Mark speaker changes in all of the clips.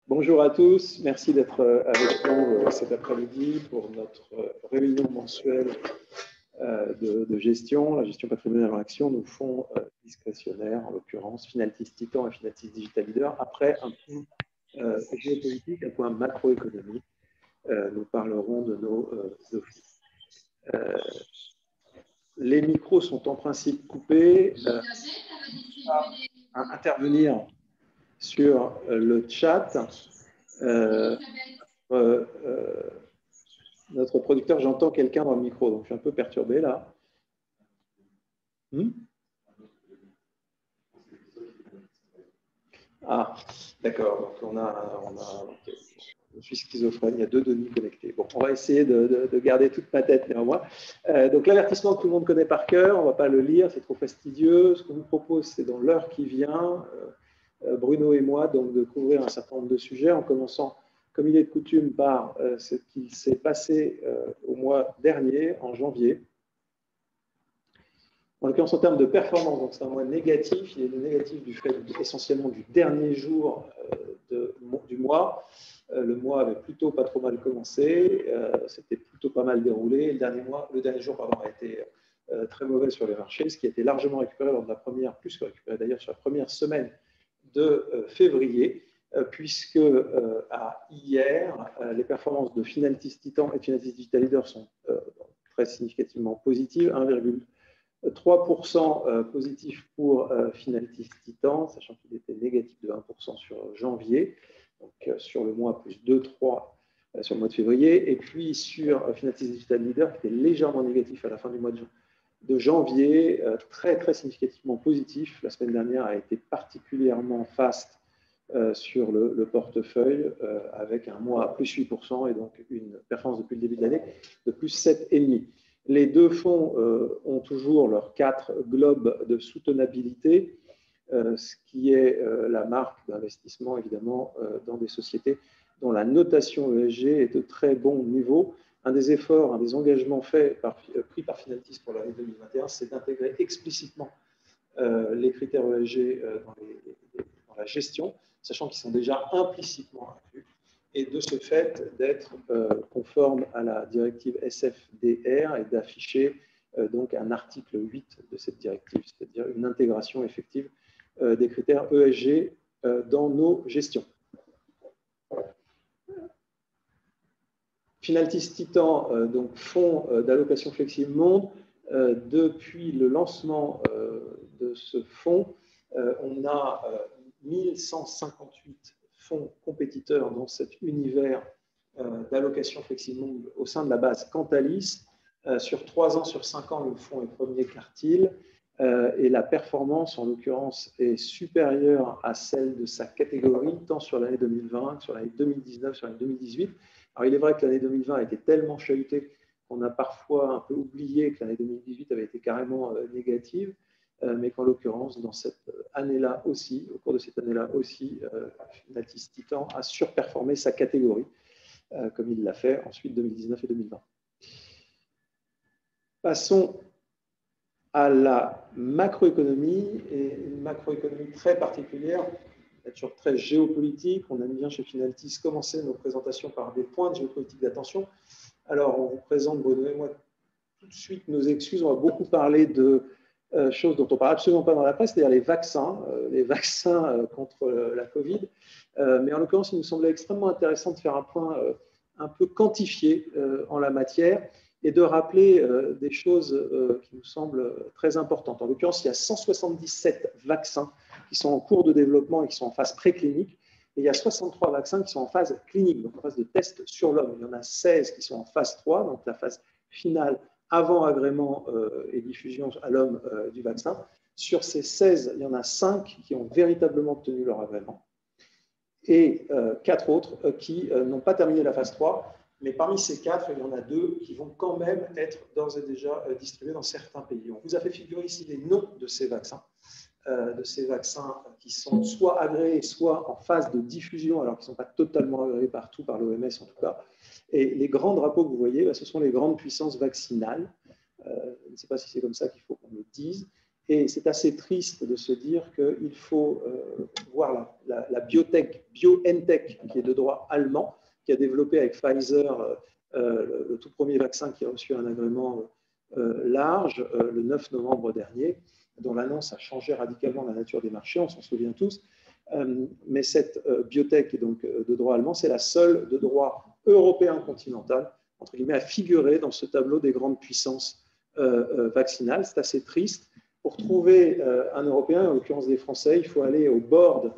Speaker 1: Bonjour à tous, merci d'être avec nous cet après-midi pour notre réunion mensuelle de gestion, la gestion patrimoniale en action, nos fonds discrétionnaires, en l'occurrence Finaltis Titan et Finaltis Digital Leader, après un point géopolitique, un point macroéconomique. Nous parlerons de nos offices. Les micros sont en principe coupés. Intervenir sur le chat. Notre producteur, j'entends quelqu'un dans le micro, donc je suis un peu perturbé là. Ah, d'accord, donc je suis schizophrène, il y a deux Denis connectés. Bon, on va essayer de garder toute ma tête néanmoins. Donc l'avertissement que tout le monde connaît par cœur, on ne va pas le lire, c'est trop fastidieux. Ce qu'on vous propose, c'est dans l'heure qui vient, Bruno et moi, donc de couvrir un certain nombre de sujets, en commençant, comme il est de coutume, par ce qui s'est passé au mois dernier, en janvier. En l'occurrence, en termes de performance, donc c'est un mois négatif. Il est négatif du fait essentiellement du dernier jour du mois. Le mois avait plutôt pas trop mal commencé. C'était plutôt pas mal déroulé. Le dernier jour a été très mauvais sur les marchés, ce qui a été largement récupéré lors de la première, plus que récupéré d'ailleurs sur la première semaine de février, puisque hier, les performances de Finaltis Titan et Finaltis Digital Leader sont très significativement positives, 1,3% positif pour Finaltis Titan, sachant qu'il était négatif de 1% sur janvier, donc sur le mois plus 2,3% sur le mois de février, et puis sur Finaltis Digital Leader, qui était légèrement négatif à la fin du mois de janvier, très très significativement positif. La semaine dernière a été particulièrement faste sur le portefeuille, avec un mois à plus 8% et donc une performance depuis le début de l'année de plus 7,5%. Les deux fonds ont toujours leurs 4 globes de soutenabilité, ce qui est la marque d'investissement, évidemment, dans des sociétés dont la notation ESG est de très bon niveau. Un des efforts, un des engagements pris par Finaltis pour l'année 2021, c'est d'intégrer explicitement les critères ESG dans la gestion, sachant qu'ils sont déjà implicitement inclus, et de ce fait d'être conforme à la directive SFDR et d'afficher donc un article 8 de cette directive, c'est-à-dire une intégration effective des critères ESG dans nos gestions. Finaltis Titan, donc fonds d'allocation flexible monde, depuis le lancement de ce fonds, on a 1158 fonds compétiteurs dans cet univers d'allocation flexible monde au sein de la base Cantalis. Sur 3 ans, sur 5 ans, le fonds est premier quartile et la performance, en l'occurrence, est supérieure à celle de sa catégorie, tant sur l'année 2020 que sur l'année 2019, sur l'année 2018. Alors, il est vrai que l'année 2020 a été tellement chahutée qu'on a parfois un peu oublié que l'année 2018 avait été carrément négative, mais qu'en l'occurrence, dans cette année-là aussi, au cours de cette année-là aussi, Finaltis Titan a surperformé sa catégorie, comme il l'a fait ensuite 2019 et 2020. Passons à la macroéconomie, et une macroéconomie très particulière, nature très géopolitique. On aime bien chez Finaltis commencer nos présentations par des points de géopolitique d'attention. Alors, on vous présente, Bruno et moi, tout de suite nos excuses. On va beaucoup parler de choses dont on ne parle absolument pas dans la presse, c'est-à-dire les vaccins contre la Covid. Mais en l'occurrence, il nous semblait extrêmement intéressant de faire un point un peu quantifié en la matière et de rappeler des choses qui nous semblent très importantes. En l'occurrence, il y a 177 vaccins qui sont en cours de développement et qui sont en phase préclinique. Et il y a 63 vaccins qui sont en phase clinique, donc en phase de test sur l'homme. Il y en a 16 qui sont en phase 3, donc la phase finale avant agrément et diffusion à l'homme du vaccin. Sur ces 16, il y en a 5 qui ont véritablement obtenu leur agrément et 4 autres qui n'ont pas terminé la phase 3. Mais parmi ces 4, il y en a 2 qui vont quand même être d'ores et déjà distribués dans certains pays. On vous a fait figurer ici les noms de ces vaccins qui sont soit agréés, soit en phase de diffusion, alors qu'ils ne sont pas totalement agréés partout, par l'OMS en tout cas. Et les grands drapeaux que vous voyez, ce sont les grandes puissances vaccinales. Je ne sais pas si c'est comme ça qu'il faut qu'on le dise. Et c'est assez triste de se dire qu'il faut voir la biotech, BioNTech, qui est de droit allemand, qui a développé avec Pfizer le tout premier vaccin qui a reçu un agrément large le 9 novembre dernier, dont l'annonce a changé radicalement la nature des marchés, on s'en souvient tous. Mais cette biotech est donc de droit allemand, c'est la seule de droit européen continental, entre guillemets, à figurer dans ce tableau des grandes puissances vaccinales. C'est assez triste. Pour trouver un Européen, en l'occurrence des Français, il faut aller au board,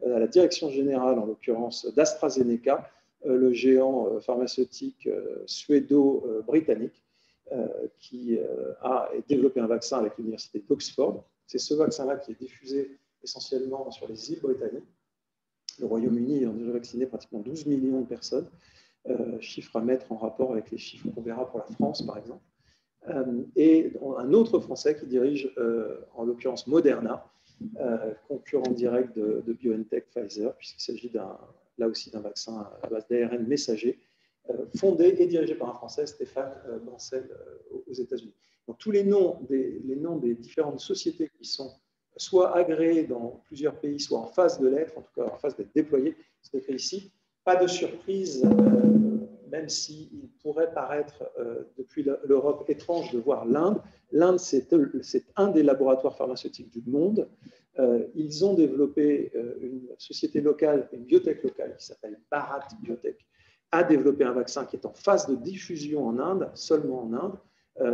Speaker 1: à la direction générale, en l'occurrence d'AstraZeneca, le géant pharmaceutique suédo-britannique, qui a développé un vaccin avec l'université d'Oxford. C'est ce vaccin-là qui est diffusé essentiellement sur les îles britanniques. Le Royaume-Uni a déjà vacciné pratiquement 12 millions de personnes, chiffre à mettre en rapport avec les chiffres qu'on verra pour la France, par exemple. Et un autre Français qui dirige, en l'occurrence Moderna, concurrent direct de BioNTech Pfizer, puisqu'il s'agit là aussi d'un vaccin à base d'ARN messager, fondé et dirigé par un Français, Stéphane Bancel, aux États-Unis. Donc, tous les noms des différentes sociétés qui sont soit agréées dans plusieurs pays, soit en phase de l'être, en tout cas en phase d'être déployées, c'est écrit ici. Pas de surprise, même s'il pourrait paraître depuis l'Europe étrange de voir l'Inde. L'Inde, c'est un des laboratoires pharmaceutiques du monde. Ils ont développé une société locale, une biotech locale qui s'appelle Bharat Biotech, a développé un vaccin qui est en phase de diffusion en Inde, seulement en Inde,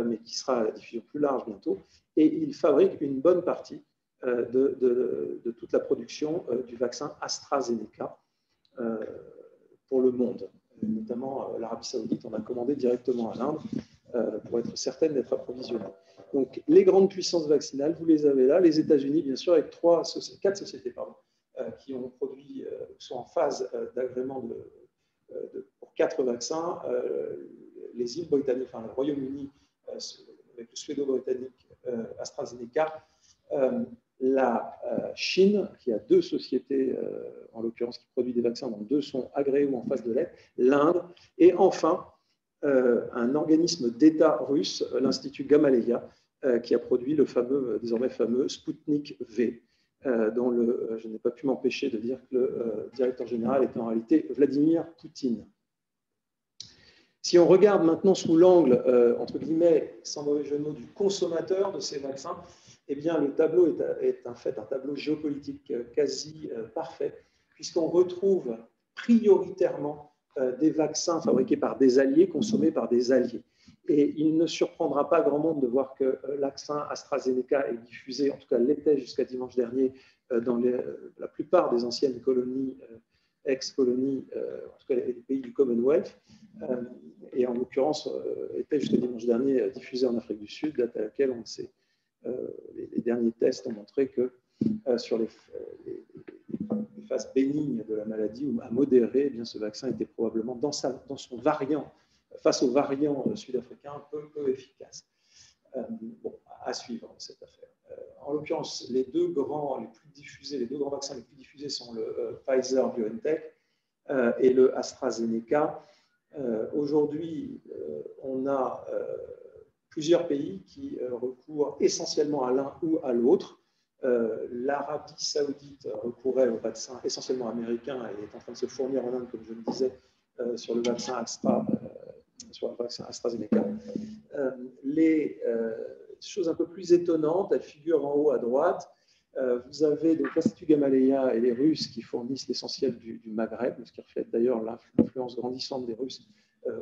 Speaker 1: mais qui sera à la diffusion plus large bientôt. Et il fabrique une bonne partie de toute la production du vaccin AstraZeneca pour le monde. Notamment l'Arabie Saoudite, on a commandé directement à l'Inde pour être certaine d'être approvisionné. Donc, les grandes puissances vaccinales, vous les avez là. Les États-Unis, bien sûr, avec quatre sociétés qui ont produit, sont en phase d'agrément pour 4 vaccins. Les îles britanniques, enfin le Royaume-Uni, avec le suédo-britannique AstraZeneca, la Chine, qui a 2 sociétés, en l'occurrence, qui produisent des vaccins, dont 2 sont agréés ou en phase de l'être, l'Inde, et enfin, un organisme d'État russe, l'Institut Gamaleya, qui a produit le désormais fameux Sputnik V, dont je n'ai pas pu m'empêcher de dire que le directeur général est en réalité Vladimir Poutine. Si on regarde maintenant sous l'angle, entre guillemets, sans mauvais jeu de mots, du consommateur de ces vaccins, eh bien, le tableau est en fait un tableau géopolitique quasi parfait, puisqu'on retrouve prioritairement des vaccins fabriqués par des alliés, consommés par des alliés. Et il ne surprendra pas grand monde de voir que le vaccin AstraZeneca est diffusé, en tout cas l'était jusqu'à dimanche dernier, dans la plupart des anciennes colonies, ex-colonies, en tout cas les pays du Commonwealth, et en l'occurrence était jusqu'à dimanche dernier diffusé en Afrique du Sud, date à laquelle on sait. Les derniers tests ont montré que sur les phases bénignes de la maladie ou à modérée, eh bien, ce vaccin était probablement dans son variant, face aux variants sud-africains, peu efficace. Bon, à suivre cette affaire. En l'occurrence, les deux grands vaccins les plus diffusés sont le Pfizer BioNTech et le AstraZeneca. Aujourd'hui, on a plusieurs pays qui recourent essentiellement à l'un ou à l'autre. L'Arabie Saoudite recourait au vaccin essentiellement américain et est en train de se fournir en Inde, comme je le disais, sur le vaccin AstraZeneca. Les choses un peu plus étonnantes, elles figurent en haut à droite. Vous avez donc l'Institut Gamaleya et les Russes qui fournissent l'essentiel du Maghreb, ce qui reflète d'ailleurs l'influence grandissante des Russes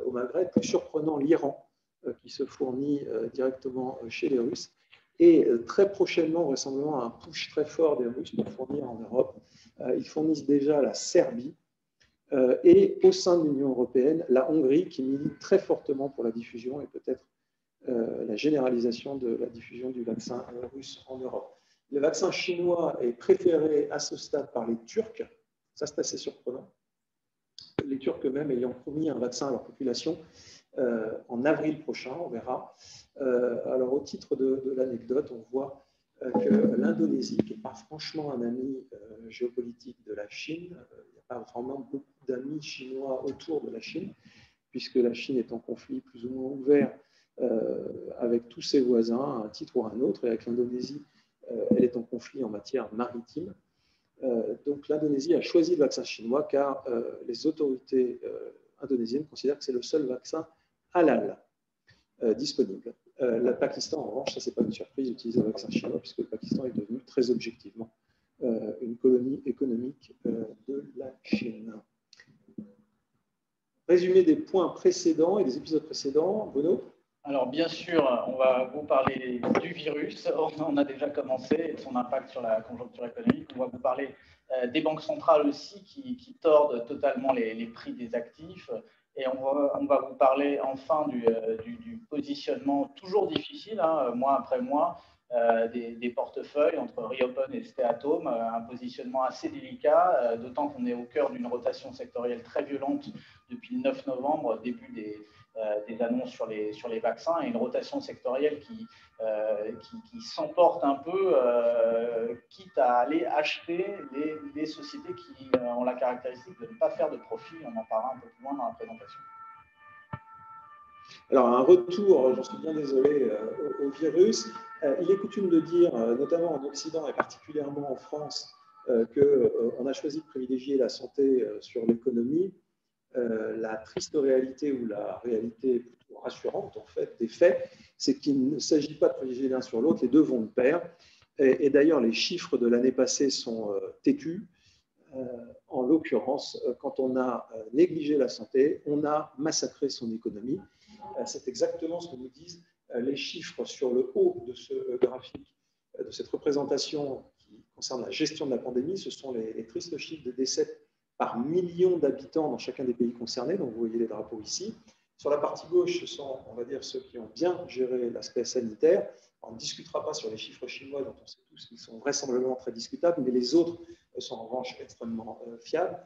Speaker 1: au Maghreb. Plus surprenant, l'Iran, qui se fournit directement chez les Russes. Et très prochainement, vraisemblablement, un push très fort des Russes pour fournir en Europe. Ils fournissent déjà la Serbie et au sein de l'Union européenne, la Hongrie, qui milite très fortement pour la diffusion et peut-être la généralisation de la diffusion du vaccin russe en Europe. Le vaccin chinois est préféré à ce stade par les Turcs. Ça, c'est assez surprenant. Les Turcs eux-mêmes ayant promis un vaccin à leur population en avril prochain, on verra. Alors, au titre de l'anecdote, on voit que l'Indonésie, qui n'est pas franchement un ami géopolitique de la Chine, il n'y a pas vraiment beaucoup d'amis chinois autour de la Chine, puisque la Chine est en conflit plus ou moins ouvert avec tous ses voisins, à un titre ou à un autre, et avec l'Indonésie elle est en conflit en matière maritime. Donc l'Indonésie a choisi le vaccin chinois car les autorités indonésiennes considèrent que c'est le seul vaccin halal disponible. Le Pakistan, en revanche, ça c'est pas une surprise, utilise le vaccin chinois puisque le Pakistan est devenu très objectivement une colonie économique de la Chine. Résumé des points précédents et des épisodes précédents, Bruno?
Speaker 2: Alors, bien sûr, on va vous parler du virus. On a déjà commencé et de son impact sur la conjoncture économique. On va vous parler des banques centrales aussi qui tordent totalement les prix des actifs. Et on va vous parler enfin du positionnement toujours difficile, hein, mois après mois, des portefeuilles entre Reopen et Stay at Home, un positionnement assez délicat, d'autant qu'on est au cœur d'une rotation sectorielle très violente depuis le 9 novembre, début des annonces sur les vaccins, et une rotation sectorielle qui s'emporte un peu, quitte à aller acheter les sociétés qui ont la caractéristique de ne pas faire de profit. On en parlera un peu plus loin dans la présentation.
Speaker 1: Alors, un retour, j'en suis bien désolé, au virus. Il est coutume de dire, notamment en Occident et particulièrement en France, qu'on a choisi de privilégier la santé sur l'économie. La triste réalité ou la réalité plutôt rassurante en fait des faits, c'est qu'il ne s'agit pas de privilégier l'un sur l'autre, les deux vont de pair. Et d'ailleurs, les chiffres de l'année passée sont têtus. En l'occurrence, quand on a négligé la santé, on a massacré son économie. C'est exactement ce que nous disent les chiffres sur le haut de ce graphique, de cette représentation qui concerne la gestion de la pandémie. Ce sont les tristes chiffres de décès par million d'habitants dans chacun des pays concernés. Donc, vous voyez les drapeaux ici. Sur la partie gauche, ce sont, on va dire, ceux qui ont bien géré l'aspect sanitaire. On ne discutera pas sur les chiffres chinois, dont on sait tous qu'ils sont vraisemblablement très discutables, mais les autres sont en revanche extrêmement fiables.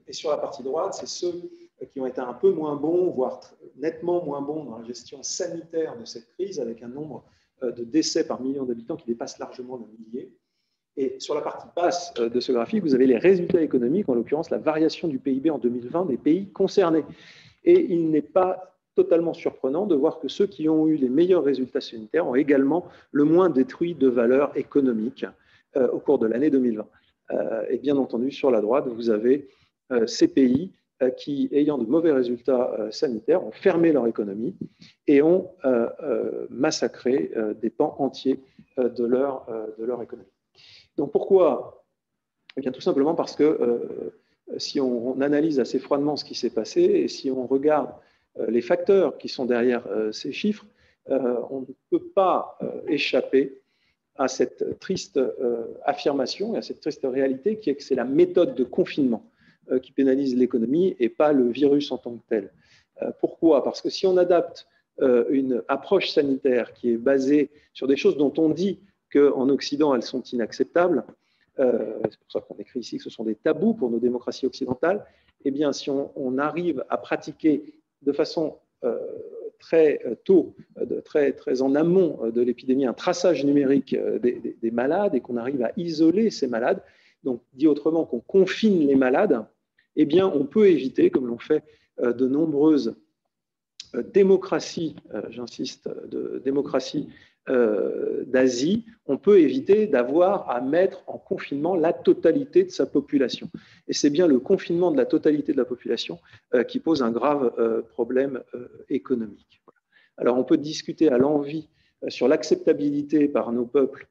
Speaker 1: Et sur la partie droite, c'est ceux qui ont été un peu moins bons, voire nettement moins bons dans la gestion sanitaire de cette crise, avec un nombre de décès par million d'habitants qui dépasse largement le millier. Et sur la partie basse de ce graphique, vous avez les résultats économiques, en l'occurrence la variation du PIB en 2020 des pays concernés. Et il n'est pas totalement surprenant de voir que ceux qui ont eu les meilleurs résultats sanitaires ont également le moins détruit de valeur économique au cours de l'année 2020. Et bien entendu, sur la droite, vous avez ces pays qui, ayant de mauvais résultats sanitaires, ont fermé leur économie et ont massacré des pans entiers de leur économie. Donc pourquoi? Eh bien, tout simplement parce que si on analyse assez froidement ce qui s'est passé et si on regarde les facteurs qui sont derrière ces chiffres, on ne peut pas échapper à cette triste affirmation et à cette triste réalité qui est que c'est la méthode de confinement qui pénalise l'économie et pas le virus en tant que tel. Pourquoi? Parce que si on adapte une approche sanitaire qui est basée sur des choses dont on dit qu'en Occident, elles sont inacceptables, c'est pour ça qu'on écrit ici que ce sont des tabous pour nos démocraties occidentales, eh bien, si on arrive à pratiquer de façon très tôt, très en amont de l'épidémie, un traçage numérique des malades et qu'on arrive à isoler ces malades, donc dit autrement qu'on confine les malades, eh bien, on peut éviter, comme l'ont fait de nombreuses démocraties, j'insiste, de démocraties d'Asie, on peut éviter d'avoir à mettre en confinement la totalité de sa population. Et c'est bien le confinement de la totalité de la population qui pose un grave problème économique. Alors on peut discuter à l'envi sur l'acceptabilité par nos peuples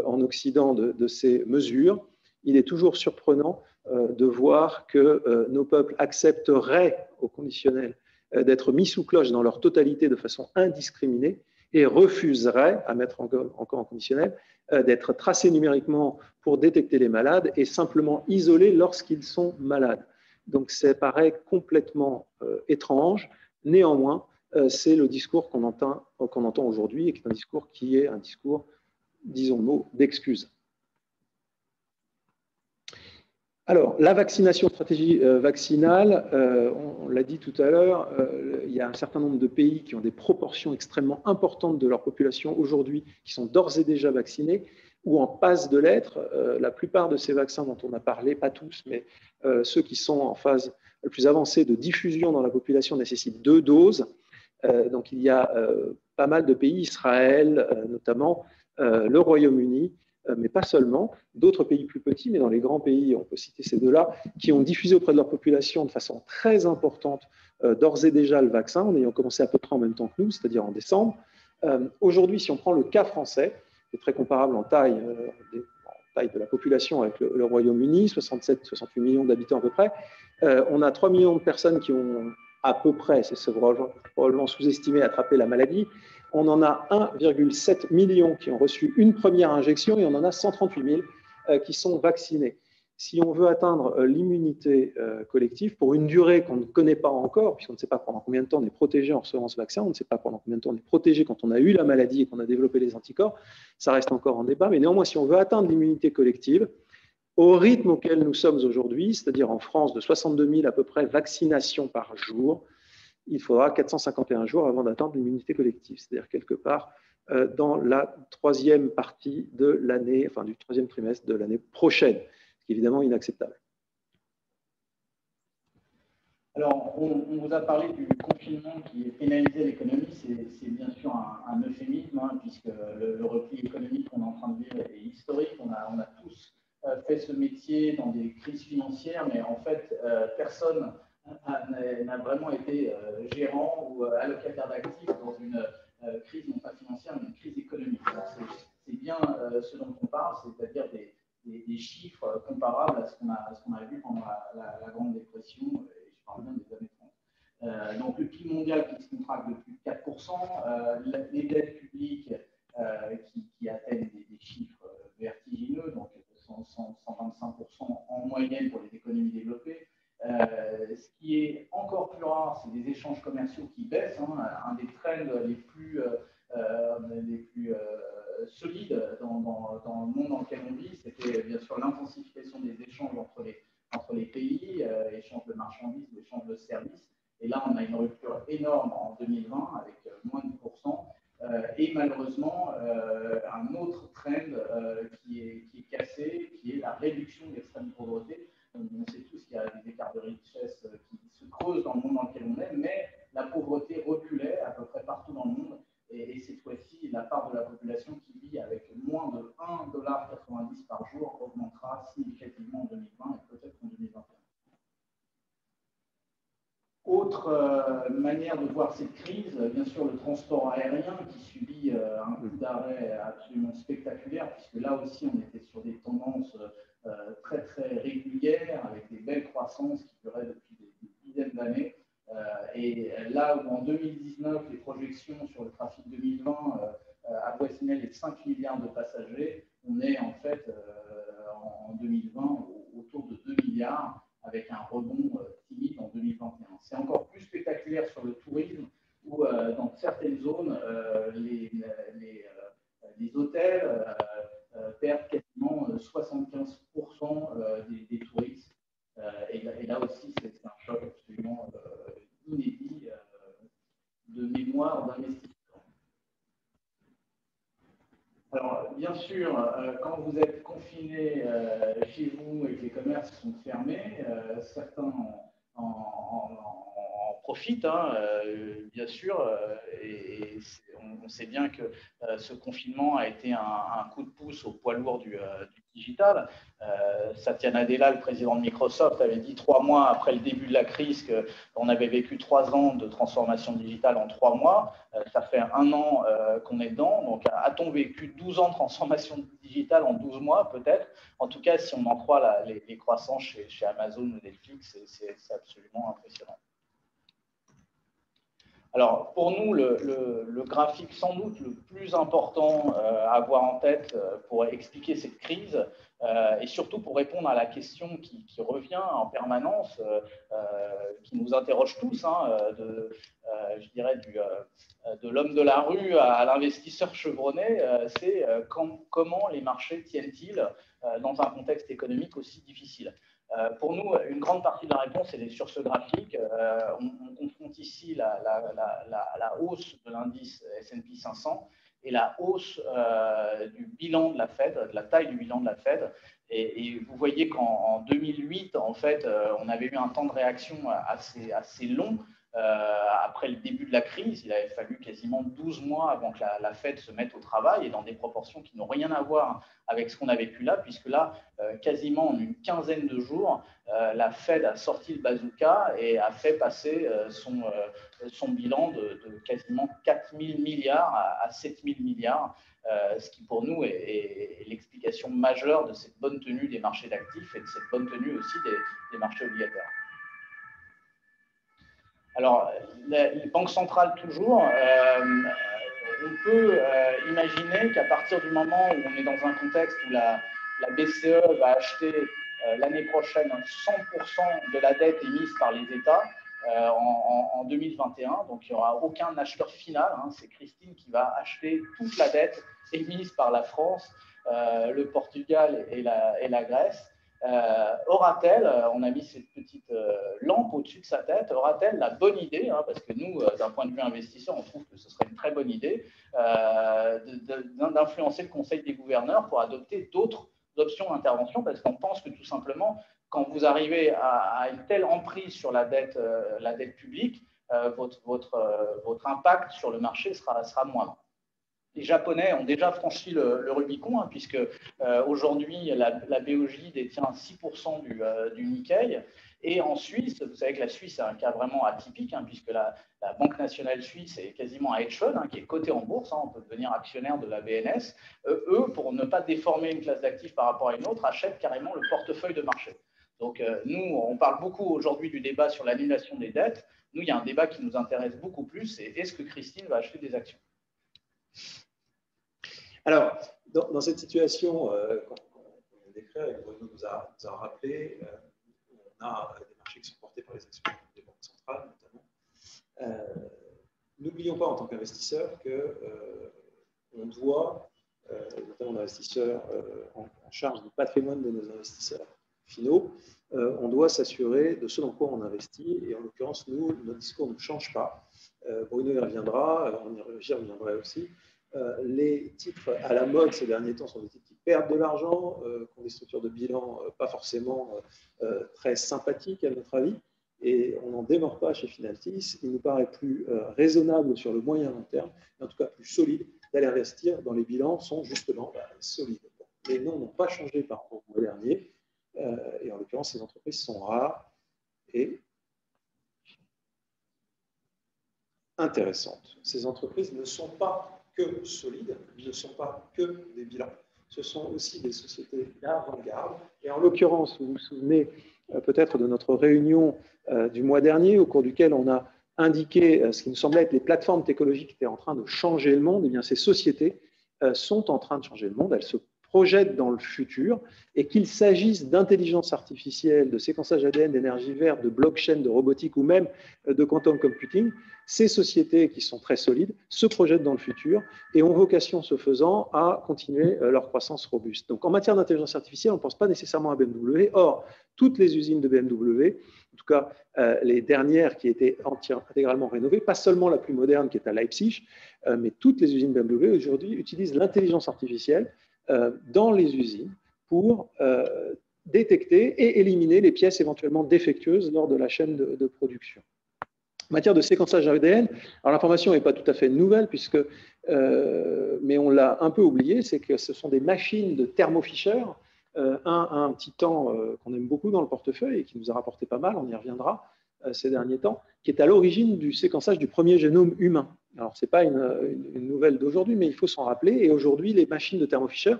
Speaker 1: en Occident de ces mesures. Il est toujours surprenant de voir que nos peuples accepteraient au conditionnel d'être mis sous cloche dans leur totalité de façon indiscriminée et refuserait, à mettre encore en conditionnel, d'être tracés numériquement pour détecter les malades et simplement isolés lorsqu'ils sont malades. Donc ça paraît complètement étrange. Néanmoins, c'est le discours qu'on entend aujourd'hui et qui est un discours, disons-nous, d'excuse. Alors, la vaccination, stratégie vaccinale, on l'a dit tout à l'heure, il y a un certain nombre de pays qui ont des proportions extrêmement importantes de leur population aujourd'hui qui sont d'ores et déjà vaccinés ou en passe de l'être. La plupart de ces vaccins dont on a parlé, pas tous, mais ceux qui sont en phase la plus avancée de diffusion dans la population nécessitent 2 doses. Donc, il y a pas mal de pays, Israël notamment, le Royaume-Uni, mais pas seulement, d'autres pays plus petits, mais dans les grands pays, on peut citer ces deux-là, qui ont diffusé auprès de leur population de façon très importante d'ores et déjà le vaccin, en ayant commencé à peu près en même temps que nous, c'est-à-dire en décembre. Aujourd'hui, si on prend le cas français, c'est très comparable en taille de la population avec le Royaume-Uni, 67-68 millions d'habitants à peu près. On a 3 millions de personnes qui ont à peu près, c'est probablement sous-estimé, attrapé la maladie. On en a 1,7 million qui ont reçu une première injection et on en a 138 000 qui sont vaccinés. Si on veut atteindre l'immunité collective pour une durée qu'on ne connaît pas encore, puisqu'on ne sait pas pendant combien de temps on est protégé en recevant ce vaccin, on ne sait pas pendant combien de temps on est protégé quand on a eu la maladie et qu'on a développé les anticorps, ça reste encore en débat, mais néanmoins, si on veut atteindre l'immunité collective, au rythme auquel nous sommes aujourd'hui, c'est-à-dire en France de 62 000 à peu près vaccinations par jour, il faudra 451 jours avant d'atteindre l'immunité collective, c'est-à-dire quelque part dans la troisième partie de l'année, enfin du troisième trimestre de l'année prochaine, ce qui est évidemment inacceptable.
Speaker 2: Alors, on vous a parlé du confinement qui pénalisait l'économie, c'est bien sûr un euphémisme, hein, puisque le repli économique qu'on est en train de vivre est historique. On a tous fait ce métier dans des crises financières, mais en fait, personne n'a vraiment été gérant ou allocataire d'actifs dans une crise non pas financière, mais une crise économique. C'est bien ce dont on parle, c'est-à-dire des chiffres comparables à ce qu'on a vu pendant la Grande Dépression, et je parle bien des années 30. Donc le PIB mondial qui se contracte de plus de 4%, les dettes publiques qui atteignent des chiffres vertigineux, donc 125% en moyenne pour les économies développées. Ce qui est encore plus rare, c'est des échanges commerciaux qui baissent. Hein. Un des trends les plus solides dans le monde dans lequel on vit, c'était bien sûr l'intensification des échanges entre les pays, échange de marchandises, échange de services. Et là, on a une rupture énorme en 2020 avec moins de 10%. Et malheureusement, un autre trend qui est cassé, qui est la réduction de l'extrême pauvreté. On sait tous qu'il y a des écarts de richesse qui se creusent dans le monde dans lequel on est, mais la pauvreté reculait à peu près partout dans le monde. Et cette fois-ci, la part de la population qui vit avec moins de 1,90 $ par jour augmentera significativement en 2020 et peut-être en 2021. Autre manière de voir cette crise, bien sûr le transport aérien qui subit un coup d'arrêt absolument spectaculaire, puisque là aussi on était sur des tendances très très régulières, avec des belles croissances qui duraient depuis des dizaines d'années. Et là où en 2019, les projections sur le trafic 2020 avoisinaient les 5 milliards de passagers, on est en fait en 2020 autour de 2 milliards, avec un rebond timide en 2021. C'est encore plus spectaculaire sur le tourisme, où dans certaines zones, les hôtels perdent quasiment 75% des touristes. Et là aussi, c'est un choc absolument inédit de mémoire d'investissement. Alors, bien sûr, quand vous êtes confiné chez vous et que les commerces sont fermés, certains en profitent, hein, bien sûr, et on sait bien que ce confinement a été un coup de pouce au poids lourd du digital. Satya Nadella, le président de Microsoft, avait dit 3 mois après le début de la crise qu'on avait vécu 3 ans de transformation digitale en 3 mois. Ça fait 1 an qu'on est dedans. Donc, a-t-on vécu 12 ans de transformation digitale en 12 mois, peut-être? En tout cas, si on en croit les croissances chez Amazon ou Netflix, c'est absolument impressionnant. Alors, pour nous, le graphique sans doute le plus important à avoir en tête pour expliquer cette crise, et surtout pour répondre à la question qui revient en permanence, qui nous interroge tous, hein, je dirais de l'homme de la rue à l'investisseur chevronné, c'est comment les marchés tiennent-ils dans un contexte économique aussi difficile. Pour nous, une grande partie de la réponse elle est sur ce graphique. On confronte ici la hausse de l'indice S&P 500 et la hausse du bilan de la Fed, de la taille du bilan de la Fed. Et vous voyez qu'en 2008, en fait, on avait eu un temps de réaction assez long après le début de la crise. Il avait fallu quasiment 12 mois avant que la Fed se mette au travail et dans des proportions qui n'ont rien à voir avec ce qu'on a vécu là, puisque là, quasiment en une quinzaine de jours, la Fed a sorti le bazooka et a fait passer son bilan de quasiment 4 000 milliards à 7 000 milliards, ce qui pour nous est l'explication majeure de cette bonne tenue des marchés d'actifs et de cette bonne tenue aussi des marchés obligataires. Alors, les banques centrales, toujours, on peut imaginer qu'à partir du moment où on est dans un contexte où la BCE va acheter l'année prochaine 100% de la dette émise par les États en 2021, donc il n'y aura aucun acheteur final, hein, c'est Christine qui va acheter toute la dette émise par la France, le Portugal et la Grèce. Aura-t-elle, on a mis cette petite lampe au-dessus de sa tête, aura-t-elle la bonne idée, hein, parce que nous, d'un point de vue investisseur, on trouve que ce serait une très bonne idée, d'influencer le Conseil des gouverneurs pour adopter d'autres options d'intervention, parce qu'on pense que tout simplement, quand vous arrivez à une telle emprise sur la dette publique, votre impact sur le marché sera moindre. Les Japonais ont déjà franchi le Rubicon, hein, puisque aujourd'hui, la BOJ détient 6% du Nikkei. Et en Suisse, vous savez que la Suisse est un cas vraiment atypique, hein, puisque la Banque nationale suisse est quasiment un hedge fund, hein, qui est coté en bourse, hein, on peut devenir actionnaire de la BNS. Eux, pour ne pas déformer une classe d'actifs par rapport à une autre, achètent carrément le portefeuille de marché. Donc nous, on parle beaucoup aujourd'hui du débat sur l'annulation des dettes. Nous, il y a un débat qui nous intéresse beaucoup plus, c'est est-ce que Christine va acheter des actions ?
Speaker 1: Alors, dans cette situation, qu'on décrit, Bruno nous a rappelé, on a des marchés qui sont portés par les actions des banques centrales, notamment. N'oublions pas, en tant qu'investisseur, qu'on doit, notamment l'investisseur en charge du patrimoine de nos investisseurs finaux, on doit s'assurer de ce dans quoi on investit. Et en l'occurrence, nous, notre discours ne change pas. Bruno y reviendra, j'y reviendrai aussi. Les titres à la mode ces derniers temps sont des titres qui perdent de l'argent, qui ont des structures de bilan pas forcément très sympathiques à notre avis, et on n'en démord pas chez Finaltis. Il nous paraît plus raisonnable sur le moyen long terme, et en tout cas plus solide, d'aller investir dans les bilans qui sont justement solides. Les noms n'ont pas changé par rapport au mois dernier, et en l'occurrence, ces entreprises sont rares et intéressantes. Ces entreprises ne sont pas que solides, ne sont pas que des bilans. Ce sont aussi des sociétés d'avant-garde. Et en l'occurrence, vous vous souvenez peut-être de notre réunion du mois dernier, au cours duquel on a indiqué ce qui nous semblait être les plateformes technologiques qui étaient en train de changer le monde. Eh bien, ces sociétés sont en train de changer le monde. Elles se projettent dans le futur, et qu'il s'agisse d'intelligence artificielle, de séquençage ADN, d'énergie verte, de blockchain, de robotique ou même de quantum computing, ces sociétés qui sont très solides se projettent dans le futur et ont vocation, ce faisant, à continuer leur croissance robuste. Donc, en matière d'intelligence artificielle, on ne pense pas nécessairement à BMW. Or, toutes les usines de BMW, en tout cas les dernières qui étaient intégralement rénovées, pas seulement la plus moderne qui est à Leipzig, mais toutes les usines BMW aujourd'hui utilisent l'intelligence artificielle dans les usines pour détecter et éliminer les pièces éventuellement défectueuses lors de la chaîne de production. En matière de séquençage ADN, alors l'information n'est pas tout à fait nouvelle, mais on l'a un peu oublié, c'est que ce sont des machines de Thermo Fisher, un titan qu'on aime beaucoup dans le portefeuille et qui nous a rapporté pas mal, on y reviendra ces derniers temps, qui est à l'origine du séquençage du premier génome humain. Alors, ce n'est pas une nouvelle d'aujourd'hui, mais il faut s'en rappeler. Et aujourd'hui, les machines de Thermo Fisher,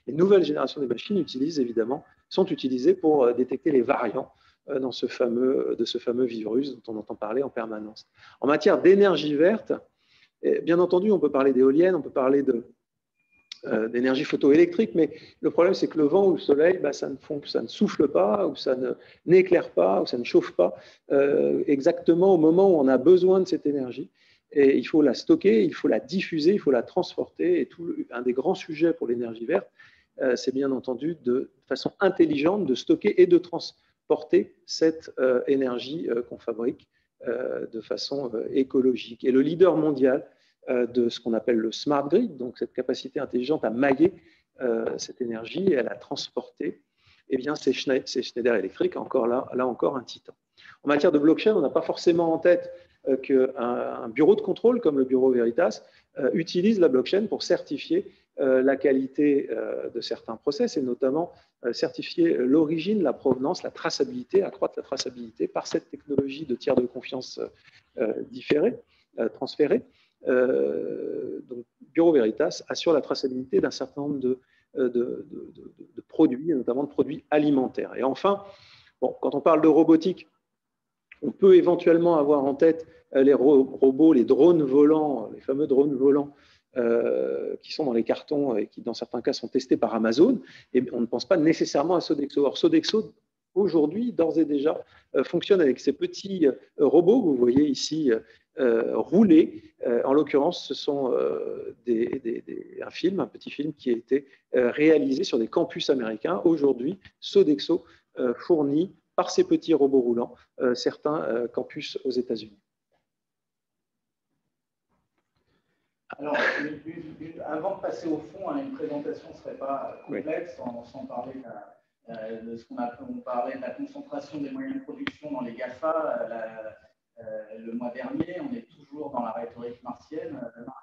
Speaker 1: les nouvelles générations des machines sont utilisées pour détecter les variants de ce fameux virus dont on entend parler en permanence. En matière d'énergie verte, bien entendu, on peut parler d'éoliennes, on peut parler d'énergie photoélectrique, mais le problème, c'est que le vent ou le soleil, ça ne souffle pas, ou ça n'éclaire pas, ou ça ne chauffe pas exactement au moment où on a besoin de cette énergie. Et il faut la stocker, il faut la diffuser, il faut la transporter. Et un des grands sujets pour l'énergie verte, c'est bien entendu de façon intelligente de stocker et de transporter cette énergie qu'on fabrique de façon écologique. Et le leader mondial de ce qu'on appelle le smart grid, donc cette capacité intelligente à mailler cette énergie et à la transporter, eh bien, c'est Schneider Electric, encore là encore un titan. En matière de blockchain, on n'a pas forcément en tête qu'un bureau de contrôle comme le bureau Veritas utilise la blockchain pour certifier la qualité de certains process et notamment certifier l'origine, la provenance, la traçabilité, accroître la traçabilité par cette technologie de tiers de confiance transférée. Donc, Bureau Veritas assure la traçabilité d'un certain nombre de produits, notamment de produits alimentaires. Et enfin, bon, quand on parle de robotique, on peut éventuellement avoir en tête les robots, les drones volants, les fameux drones volants qui sont dans les cartons et qui, dans certains cas, sont testés par Amazon. Et on ne pense pas nécessairement à Sodexo. Or, Sodexo, aujourd'hui, d'ores et déjà, fonctionne avec ces petits robots que vous voyez ici rouler. En l'occurrence, ce sont un petit film qui a été réalisé sur des campus américains. Aujourd'hui, Sodexo fournit par ces petits robots roulants certains campus aux États-Unis.
Speaker 2: Alors, avant de passer au fond, une présentation ne serait pas complexe sans parler de ce qu'on parlait de la concentration des moyens de production dans les GAFA. Le mois dernier, on est toujours dans la rhétorique marxienne.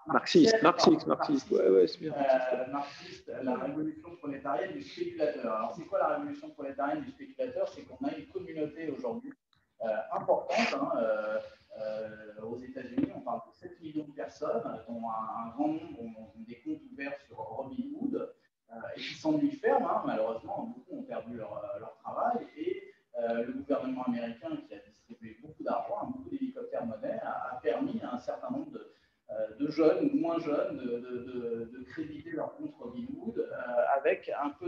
Speaker 1: Marxiste, ouais, c'est bien.
Speaker 2: Marxiste, la révolution prolétarienne du spéculateur. Alors, c'est quoi la révolution prolétarienne du spéculateur? C'est qu'on a une communauté aujourd'hui importante aux États-Unis. On parle de 7 millions de personnes, dont un grand nombre ont des comptes ouverts sur Robinhood et qui s'ennuient ferme. Malheureusement, beaucoup ont perdu leur travail et le gouvernement américain, qui a distribué beaucoup d'argent, beaucoup d'hélicoptères monnaie, a permis à un certain nombre de jeunes ou moins jeunes de créditer leur compte Robinhood avec un peu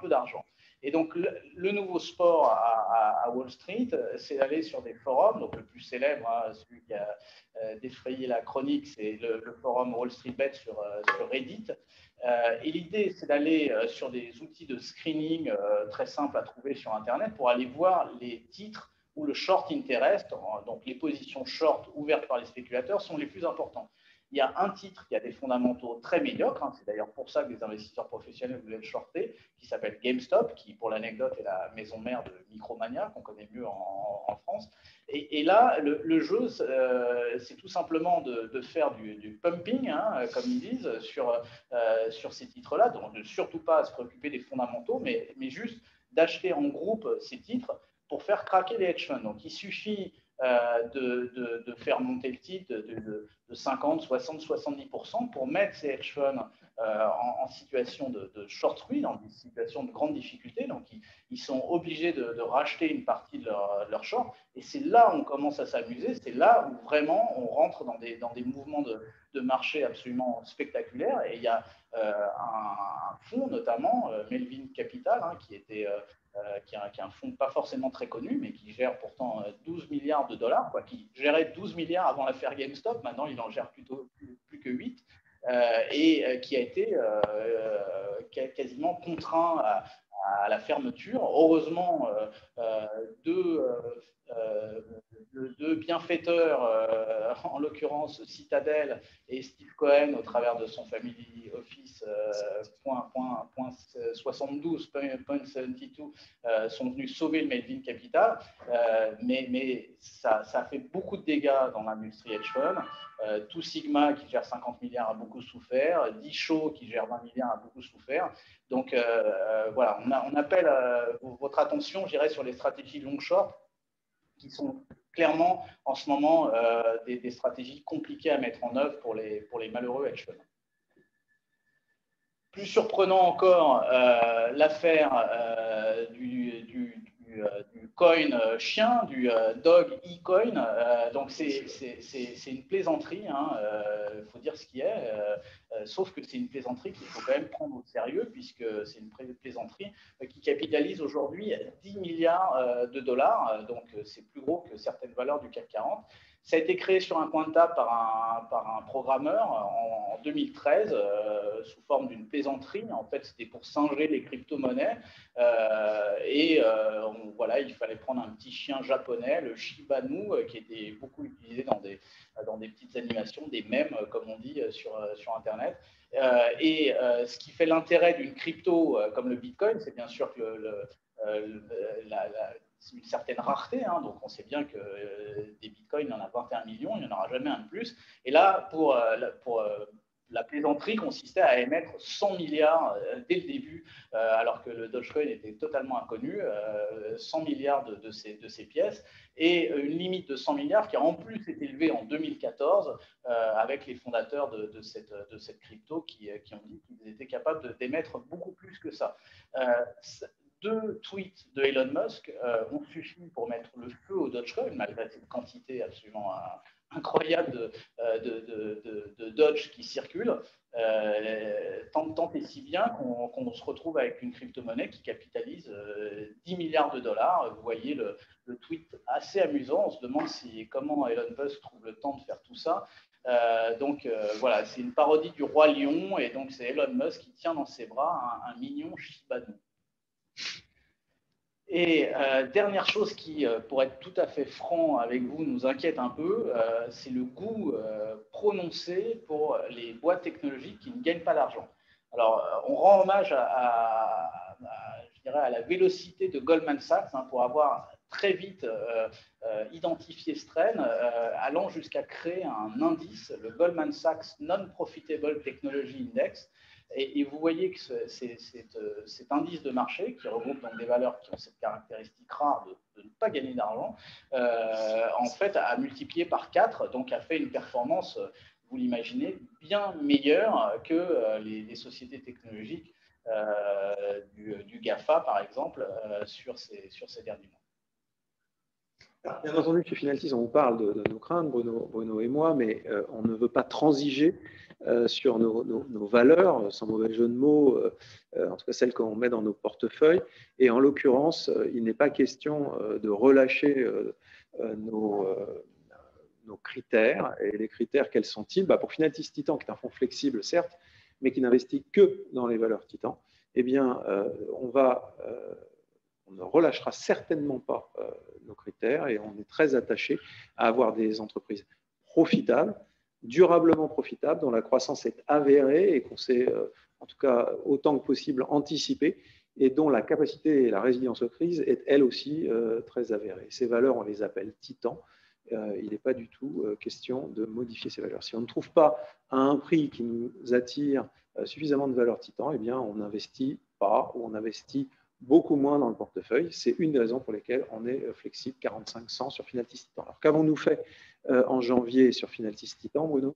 Speaker 2: d'argent. Et donc, le nouveau sport à Wall Street, c'est d'aller sur des forums. Donc, le plus célèbre, celui qui a défrayé la chronique, c'est le forum Wall Street Bet sur Reddit. Et l'idée, c'est d'aller sur des outils de screening très simples à trouver sur Internet pour aller voir les titres où le short interest, donc les positions short ouvertes par les spéculateurs, sont les plus importantes. Il y a un titre qui a des fondamentaux très médiocres, c'est d'ailleurs pour ça que les investisseurs professionnels voulaient le shorter, qui s'appelle GameStop, qui pour l'anecdote est la maison mère de Micromania, qu'on connaît mieux en France. Et là, le jeu, c'est tout simplement de faire du pumping, comme ils disent, sur ces titres-là, donc de surtout pas se préoccuper des fondamentaux, mais juste d'acheter en groupe ces titres pour faire craquer les hedge funds. Donc, il suffit de faire monter le titre de 50, 60, 70% pour mettre ces hedge funds en situation de short squeeze, dans une situation de grande difficulté. Donc, ils sont obligés de racheter une partie de leur short. Et c'est là où on commence à s'amuser. C'est là où vraiment on rentre dans des mouvements de marché absolument spectaculaires. Et il y a un fonds, notamment Melvin Capital, qui est un fonds pas forcément très connu, mais qui gère pourtant 12 milliards de dollars, qui gérait 12 milliards avant l'affaire GameStop. Maintenant, il en gère plutôt plus que 8. Et qui a été quasiment contraint à la fermeture. Heureusement, deux bienfaiteurs, en l'occurrence Citadel et Steve Cohen, au travers de son family office .72, sont venus sauver le Melvin Capital, mais ça a fait beaucoup de dégâts dans l'industrie hedge fund. Two Sigma, qui gère 50 milliards, a beaucoup souffert. D-Show, qui gère 20 milliards, a beaucoup souffert. Donc, voilà, on appelle votre attention, je dirais, sur les stratégies long-short, qui sont clairement, en ce moment, des stratégies compliquées à mettre en œuvre pour les malheureux hedge funds. Plus surprenant encore, l'affaire du coin chien, du dog e-coin. Donc, c'est une plaisanterie, il faut dire ce qui est, sauf que c'est une plaisanterie qu'il faut quand même prendre au sérieux, puisque c'est une plaisanterie qui capitalise aujourd'hui 10 milliards de dollars, donc c'est plus gros que certaines valeurs du CAC 40. Ça a été créé sur un coin de table par un programmeur en 2013 sous forme d'une plaisanterie. En fait, c'était pour singer les crypto-monnaies. Voilà, il fallait prendre un petit chien japonais, le Shiba Inu, qui était beaucoup utilisé dans des petites animations, des mèmes, comme on dit sur Internet. Ce qui fait l'intérêt d'une crypto comme le Bitcoin, c'est bien sûr que une certaine rareté, hein, donc on sait bien que des bitcoins, il y en a 21 millions, il n'y en aura jamais un de plus. Et là, pour la plaisanterie consistait à émettre 100 milliards dès le début, alors que le Dogecoin était totalement inconnu, 100 milliards de ces pièces, et une limite de 100 milliards qui a en plus été élevée en 2014 avec les fondateurs de cette crypto qui ont dit qu'ils étaient capables d'émettre beaucoup plus que ça. 2 tweets de Elon Musk ont suffi pour mettre le feu au Dogecoin, malgré cette quantité absolument incroyable de Doge qui circulent, tant et si bien qu'on se retrouve avec une crypto-monnaie qui capitalise 10 milliards de dollars. Vous voyez le tweet assez amusant. On se demande comment Elon Musk trouve le temps de faire tout ça. Voilà, c'est une parodie du roi lion, et donc c'est Elon Musk qui tient dans ses bras un mignon Shiba Inu. Et dernière chose qui, pour être tout à fait franc avec vous, nous inquiète un peu, c'est le goût prononcé pour les boîtes technologiques qui ne gagnent pas d'argent. Alors, on rend hommage je dirais, à la vélocité de Goldman Sachs, hein, pour avoir très vite identifié ce trend, allant jusqu'à créer un indice, le Goldman Sachs Non-Profitable Technology Index. Et vous voyez que cet indice de marché, qui regroupe donc des valeurs qui ont cette caractéristique rare de ne pas gagner d'argent, en fait, a multiplié par 4, donc a fait une performance, vous l'imaginez, bien meilleure que les sociétés technologiques du GAFA, par exemple, sur ces derniers mois.
Speaker 1: Bien entendu, chez Finaltis, on vous parle de nos craintes, Bruno et moi, mais on ne veut pas transiger sur nos valeurs, sans mauvais jeu de mots, en tout cas celles qu'on met dans nos portefeuilles. Et en l'occurrence, il n'est pas question de relâcher nos critères. Et les critères, quels sont-ils? Pour Finaltis Titan, qui est un fonds flexible, certes, mais qui n'investit que dans les valeurs Titan, eh bien, on ne relâchera certainement pas nos critères, et on est très attaché à avoir des entreprises profitables, durablement profitables, dont la croissance est avérée et qu'on sait, en tout cas autant que possible, anticiper, et dont la capacité et la résilience aux crises est elle aussi très avérée. Ces valeurs, on les appelle titans. Il n'est pas du tout question de modifier ces valeurs. Si on ne trouve pas à un prix qui nous attire suffisamment de valeurs titans, eh bien, on n'investit pas, ou on investit beaucoup moins dans le portefeuille. C'est une des raisons pour lesquelles on est flexible 45-100 sur Finaltis Titan. Alors, qu'avons-nous fait en janvier sur Finaltis Titan, Bruno?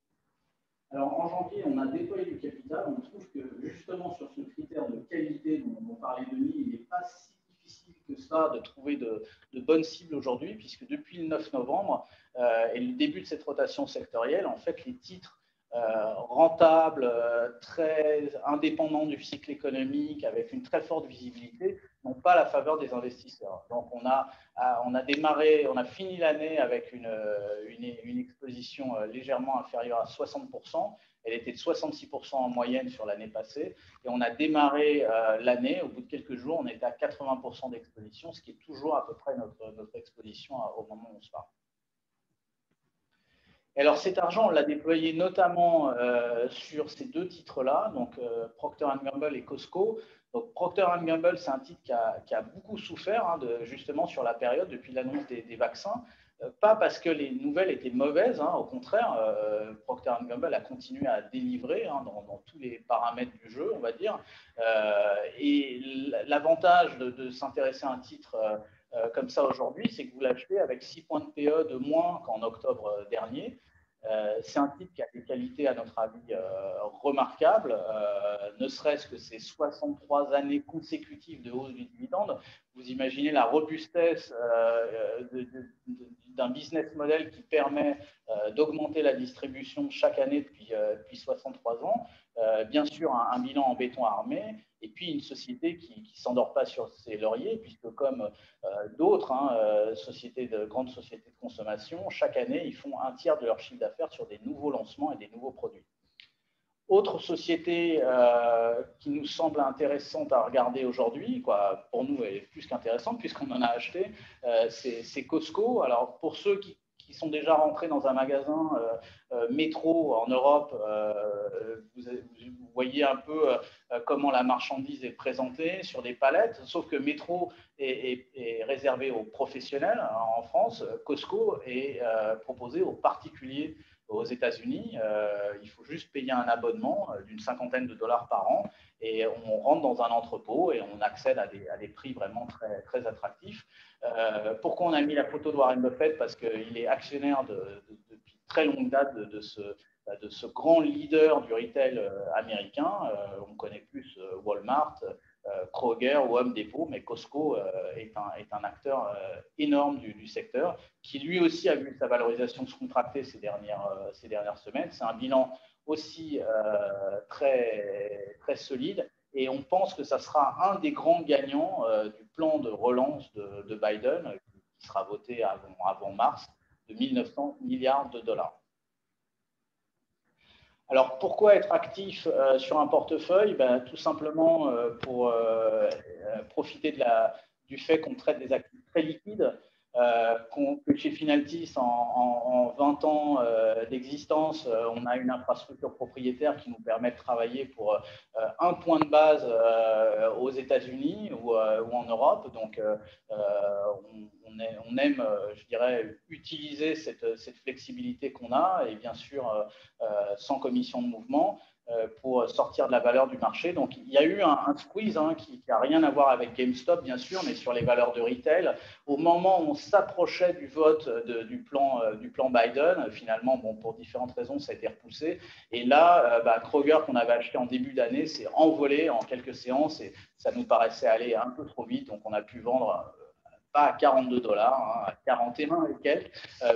Speaker 2: Alors, en janvier, on a déployé du capital. On trouve que, justement, sur ce critère de qualité dont parlait Denis, il n'est pas si difficile que ça de trouver de bonnes cibles aujourd'hui, puisque depuis le 9 novembre et le début de cette rotation sectorielle, en fait, les titres rentables, très indépendants du cycle économique, avec une très forte visibilité, n'ont pas la faveur des investisseurs. Donc, on a fini l'année avec une exposition légèrement inférieure à 60%. Elle était de 66% en moyenne sur l'année passée. Et on a démarré l'année, au bout de quelques jours, on était à 80% d'exposition, ce qui est toujours à peu près notre exposition au moment où on se parle. Et alors, cet argent, on l'a déployé notamment sur ces 2 titres-là, donc Procter & Gamble et Costco. Donc, Procter & Gamble, c'est un titre qui a beaucoup souffert, hein, justement sur la période depuis l'annonce des vaccins. Pas parce que les nouvelles étaient mauvaises, hein, au contraire, Procter & Gamble a continué à délivrer, hein, dans tous les paramètres du jeu, on va dire. Et l'avantage de s'intéresser à un titre comme ça aujourd'hui, c'est que vous l'achetez avec 6 points de PE de moins qu'en octobre dernier. C'est un titre qui a des qualités, à notre avis, remarquables, ne serait-ce que ces 63 années consécutives de hausse du dividende. Vous imaginez la robustesse d'un business model qui permet d'augmenter la distribution chaque année depuis 63 ans. Bien sûr, un bilan en béton armé, et puis une société qui ne s'endort pas sur ses lauriers, puisque comme d'autres grandes sociétés de consommation, chaque année, ils font un tiers de leur chiffre d'affaires sur des nouveaux lancements et des nouveaux produits. Autre société qui nous semble intéressante à regarder aujourd'hui, pour nous, elle est plus qu'intéressante puisqu'on en a acheté, c'est Costco. Alors, pour ceux qui qui sont déjà rentrés dans un magasin métro en Europe, vous voyez un peu comment la marchandise est présentée sur des palettes, sauf que métro est réservé aux professionnels en France, Costco est proposé aux particuliers aux États-Unis. Il faut juste payer un abonnement d'une cinquantaine de dollars par an et on rentre dans un entrepôt et on accède à des prix vraiment très, très attractifs. Pourquoi on a mis la photo de Warren Buffett? Parce qu'il est actionnaire depuis très longue date de ce grand leader du retail américain. On connaît plus Walmart, Kroger ou Home Depot, mais Costco est un acteur énorme du secteur, qui lui aussi a vu sa valorisation se contracter ces dernières semaines. C'est un bilan aussi très, très solide, et on pense que ça sera un des grands gagnants du plan de relance de Biden, qui sera voté avant mars, de 1 900 milliards de dollars. Alors, pourquoi être actif sur un portefeuille? Tout simplement pour profiter du fait qu'on traite des actifs très liquides, que chez Finaltis, en 20 ans d'existence, on a une infrastructure propriétaire qui nous permet de travailler pour un point de base aux États-Unis ou en Europe. Donc, on aime, je dirais, utiliser cette flexibilité qu'on a, et bien sûr, sans commission de mouvement, pour sortir de la valeur du marché. Donc, il y a eu un squeeze qui n'a rien à voir avec GameStop, bien sûr, mais sur les valeurs de retail. Au moment où on s'approchait du vote du plan Biden, finalement, bon, pour différentes raisons, ça a été repoussé. Et là, Kroger, qu'on avait acheté en début d'année, s'est envolé en quelques séances et ça nous paraissait aller un peu trop vite. Donc, on a pu vendre pas à 42 dollars, à 41 et quelques,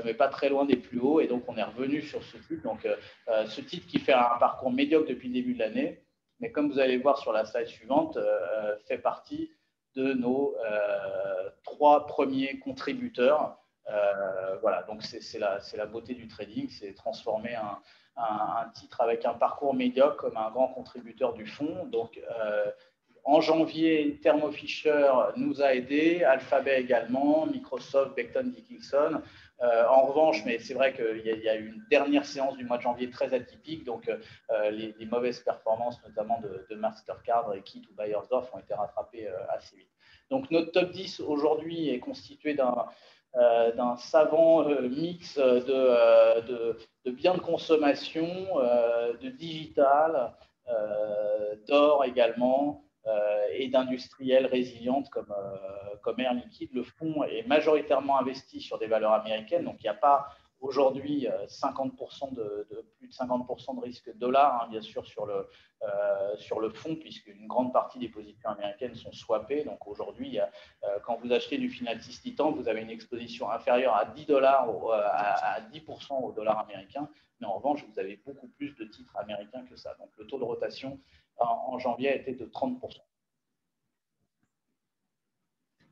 Speaker 2: mais pas très loin des plus hauts. Et donc, on est revenu sur ce titre. Donc, ce titre qui fait un parcours médiocre depuis le début de l'année, mais comme vous allez voir sur la slide suivante, fait partie de nos 3 premiers contributeurs. Voilà, donc c'est la beauté du trading, c'est transformer un titre avec un parcours médiocre comme un grand contributeur du fonds. Donc, en janvier, Thermo Fisher nous a aidés, Alphabet également, Microsoft, Becton Dickinson. En revanche, mais c'est vrai qu'il y a eu une dernière séance du mois de janvier très atypique, donc les mauvaises performances, notamment de Mastercard, Reckitt ou Beiersdorf, ont été rattrapées assez vite. Donc notre top 10 aujourd'hui est constitué d'un savant mix de biens de consommation, de digital, d'or également, et d'industrielles résilientes comme Air Liquide. Le fonds est majoritairement investi sur des valeurs américaines, donc il n'y a pas aujourd'hui plus de 50% de risque dollar, bien sûr, sur le fonds, puisqu'une grande partie des positions américaines sont swappées. Donc aujourd'hui, quand vous achetez du Finaltis Titan, vous avez une exposition inférieure à 10 dollars, à 10% au dollar américain, mais en revanche, vous avez beaucoup plus de titres américains que ça. Donc le taux de rotation en janvier a été de 30%.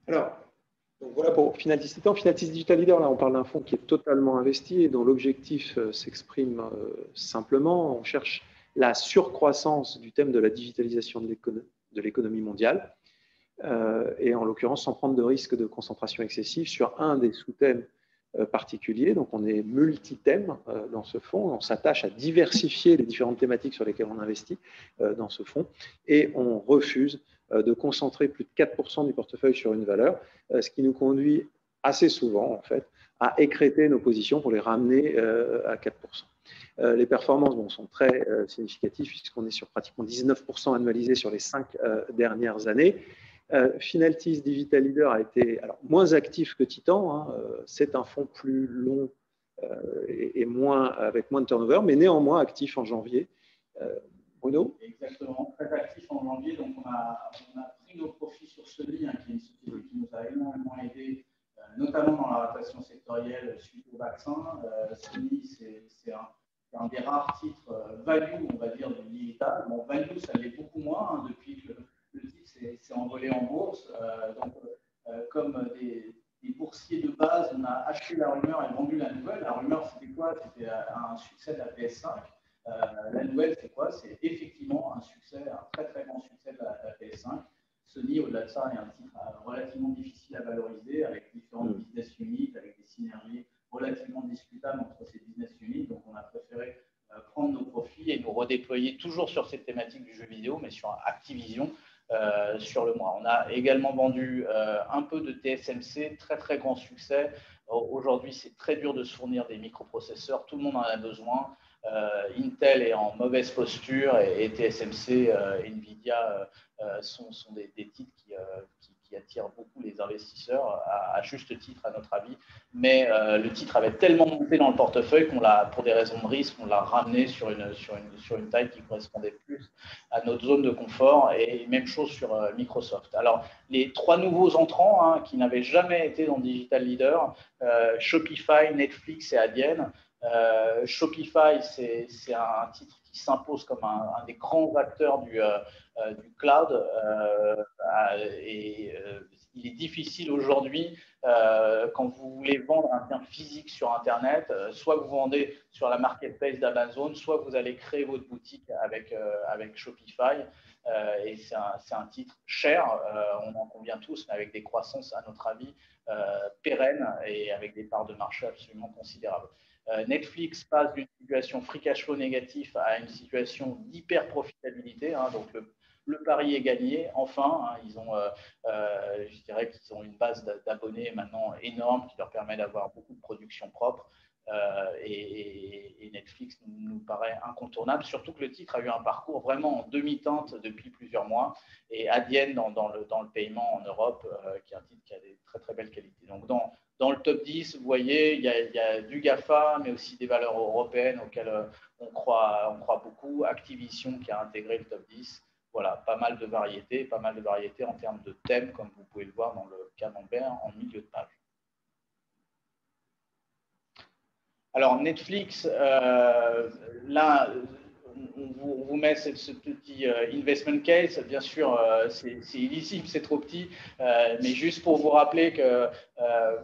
Speaker 1: Alors, donc voilà pour Finaltis Titan. Finaltis Digital Leader, là, on parle d'un fonds qui est totalement investi et dont l'objectif s'exprime simplement. On cherche la surcroissance du thème de la digitalisation de l'économie mondiale, et en l'occurrence sans prendre de risque de concentration excessive sur un des sous-thèmes particuliers. Donc, on est multi-thème dans ce fonds. On s'attache à diversifier les différentes thématiques sur lesquelles on investit dans ce fonds, et on refuse de concentrer plus de 4% du portefeuille sur une valeur, ce qui nous conduit assez souvent, en fait, à écrêter nos positions pour les ramener à 4%. Les performances sont très significatives, puisqu'on est sur pratiquement 19% annualisé sur les 5 dernières années. Finaltis Digital Leader a été moins actif que Titan. C'est un fonds plus long et avec moins de turnover, mais néanmoins actif en janvier. Bruno?
Speaker 2: Exactement, très actif en janvier. Donc, on a pris nos profits sur Sony, qui est une société qui nous a énormément aidé, notamment dans la rotation sectorielle suite au vaccin. Sony, c'est un des rares titres value, on va dire, du digital. Bon, value, ça l'est beaucoup moins depuis que le titre s'est envolé en bourse. Donc, comme des boursiers de base, on a acheté la rumeur et vendu la nouvelle. La rumeur, c'était quoi? C'était un succès de la PS5. La nouvelle, c'est quoi? C'est effectivement un très très grand succès de la PS5. Sony, au-delà de ça, est un titre relativement difficile à valoriser, avec différentes business units, avec des synergies relativement équitable entre ces business units. Donc, on a préféré prendre nos profits et nous redéployer toujours sur cette thématique du jeu vidéo, mais sur Activision sur le mois. On a également vendu un peu de TSMC, très très grand succès. Aujourd'hui, c'est très dur de se fournir des microprocesseurs, tout le monde en a besoin. Intel est en mauvaise posture et TSMC, Nvidia sont des titres qui attirent beaucoup les investisseurs, à juste titre à notre avis. Mais le titre avait tellement monté dans le portefeuille qu'on l'a, pour des raisons de risque, on l'a ramené sur une taille qui correspondait plus à notre zone de confort, et même chose sur Microsoft. Alors, les 3 nouveaux entrants qui n'avaient jamais été dans Digital Leader, Shopify, Netflix et Adyen. Shopify, c'est un titre qui s'impose comme un des grands acteurs du cloud, et il est difficile aujourd'hui, quand vous voulez vendre un bien physique sur Internet, soit vous vendez sur la marketplace d'Amazon, soit vous allez créer votre boutique avec Shopify. Et c'est un titre cher, on en convient tous, mais avec des croissances, à notre avis, pérennes et avec des parts de marché absolument considérables. Netflix passe d'une situation free cash flow négatif à une situation d'hyper profitabilité, donc le pari est gagné. Enfin, ils ont, je dirais qu'ils ont une base d'abonnés maintenant énorme qui leur permet d'avoir beaucoup de production propre. Et Netflix nous paraît incontournable, surtout que le titre a eu un parcours vraiment en demi-teinte depuis plusieurs mois. Et Adyen dans le paiement en Europe, qui est un titre qui a des très très belles qualités. Donc dans le top 10, vous voyez, il y a du GAFA, mais aussi des valeurs européennes auxquelles on croit beaucoup. Activision qui a intégré le top 10. Voilà, pas mal de variétés en termes de thèmes, comme vous pouvez le voir dans le camembert en milieu de page. Alors, Netflix, là, on vous met ce petit investment case. Bien sûr, c'est illisible, c'est trop petit, mais juste pour vous rappeler que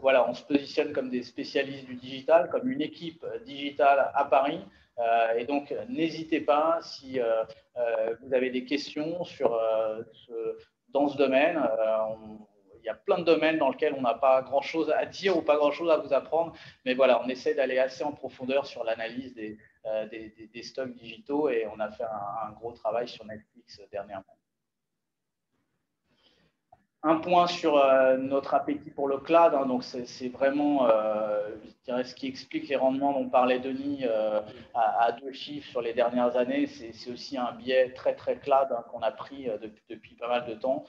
Speaker 2: voilà, on se positionne comme des spécialistes du digital, comme une équipe digitale à Paris. Et donc, n'hésitez pas, si vous avez des questions dans ce domaine. Il y a plein de domaines dans lesquels on n'a pas grand-chose à dire ou pas grand-chose à vous apprendre. Mais voilà, on essaie d'aller assez en profondeur sur l'analyse des stocks digitaux, et on a fait un gros travail sur Netflix dernièrement. Un point sur notre appétit pour le cloud, donc c'est vraiment je dirais, ce qui explique les rendements dont parlait Denis à 2 chiffres sur les dernières années. C'est aussi un biais très très cloud qu'on a pris depuis pas mal de temps,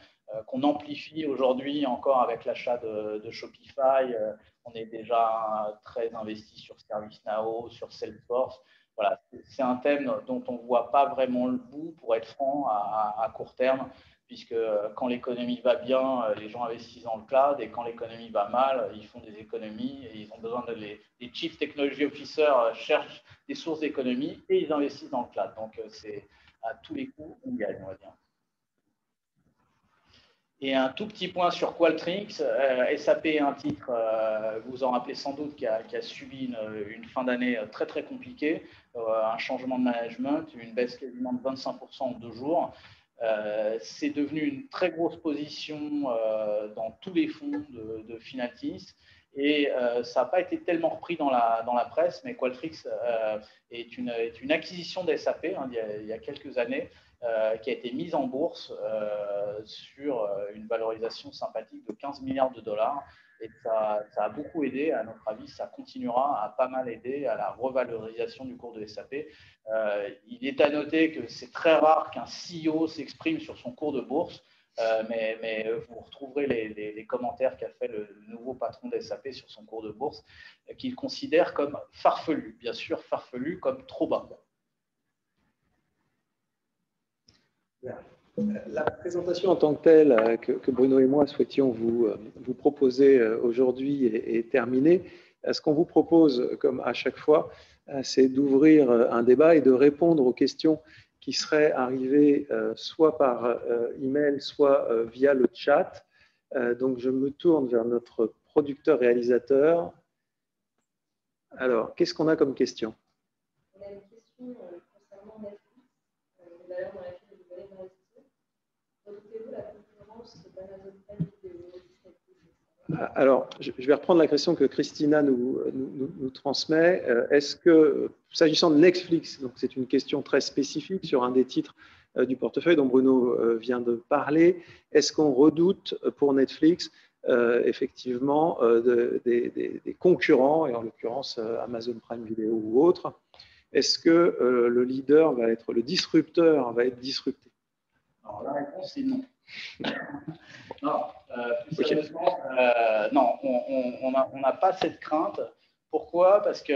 Speaker 2: qu'on amplifie aujourd'hui encore avec l'achat de Shopify. On est déjà très investi sur ServiceNow, sur Salesforce. Voilà, c'est un thème dont on ne voit pas vraiment le bout, pour être franc, à court terme, puisque quand l'économie va bien, les gens investissent dans le cloud, et quand l'économie va mal, ils font des économies, et ils ont besoin les Chief Technology Officers cherchent des sources d'économie et ils investissent dans le cloud. Donc, c'est à tous les coups, on gagne, on va dire. Et un tout petit point sur Qualtrics. SAP est un titre, vous vous en rappelez sans doute, qui a subi une fin d'année très très compliquée, un changement de management, une baisse quasiment de 25% en 2 jours. C'est devenu une très grosse position dans tous les fonds de Finatis, et ça n'a pas été tellement repris dans la presse, mais Qualtrics est une acquisition de SAP il y a quelques années, qui a été mise en bourse sur une valorisation sympathique de 15 milliards de dollars. Et ça a beaucoup aidé, à notre avis, ça continuera à pas mal aider à la revalorisation du cours de SAP. Il est à noter que c'est très rare qu'un CEO s'exprime sur son cours de bourse, mais vous retrouverez les commentaires qu'a fait le nouveau patron de SAP sur son cours de bourse, qu'il considère comme farfelu, bien sûr farfelu, comme trop bas.
Speaker 1: La présentation en tant que telle que Bruno et moi souhaitions vous proposer aujourd'hui est terminée. Ce qu'on vous propose, comme à chaque fois, c'est d'ouvrir un débat et de répondre aux questions qui seraient arrivées soit par email, soit via le chat. Donc, je me tourne vers notre producteur-réalisateur. Alors, qu'est-ce qu'on a comme question?
Speaker 3: On a une question concernant Netflix, d'ailleurs dans laquelle vous allez. Redoutez-vous la concurrence d'Amazon Prime Video?
Speaker 1: Alors, je vais reprendre la question que Christina nous transmet. Est-ce que, s'agissant de Netflix, donc c'est une question très spécifique sur un des titres du portefeuille dont Bruno vient de parler, est-ce qu'on redoute pour Netflix effectivement des concurrents, et en l'occurrence Amazon Prime Video ou autre? Est-ce que le leader va être, le disrupteur va être disrupté?
Speaker 2: Alors, la réponse est non. Non, plus sérieusement, non, on n'a pas cette crainte. Pourquoi? Parce que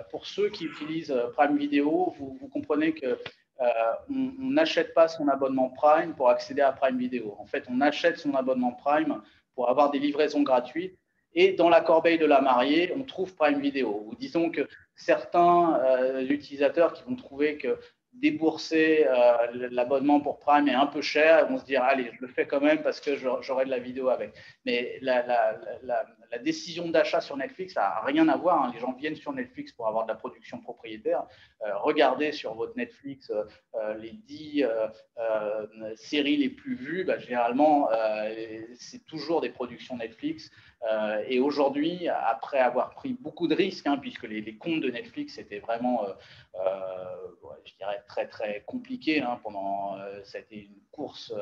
Speaker 2: pour ceux qui utilisent Prime Video, vous comprenez que on n'achète pas son abonnement Prime pour accéder à Prime Video. En fait, on achète son abonnement Prime pour avoir des livraisons gratuites. Et dans la corbeille de la mariée, on trouve Prime Video. Ou disons que certains utilisateurs qui vont trouver que débourser l'abonnement pour Prime est un peu cher, ils vont se dire allez, je le fais quand même parce que j'aurai de la vidéo avec. Mais la décision d'achat sur Netflix n'a rien à voir, hein. Les gens viennent sur Netflix pour avoir de la production propriétaire. Regardez sur votre Netflix les 10 séries les plus vues, bah, généralement c'est toujours des productions Netflix. Et aujourd'hui, après avoir pris beaucoup de risques, hein, puisque les comptes de Netflix étaient vraiment, je dirais, très très compliqués, hein, pendant, ça a été une course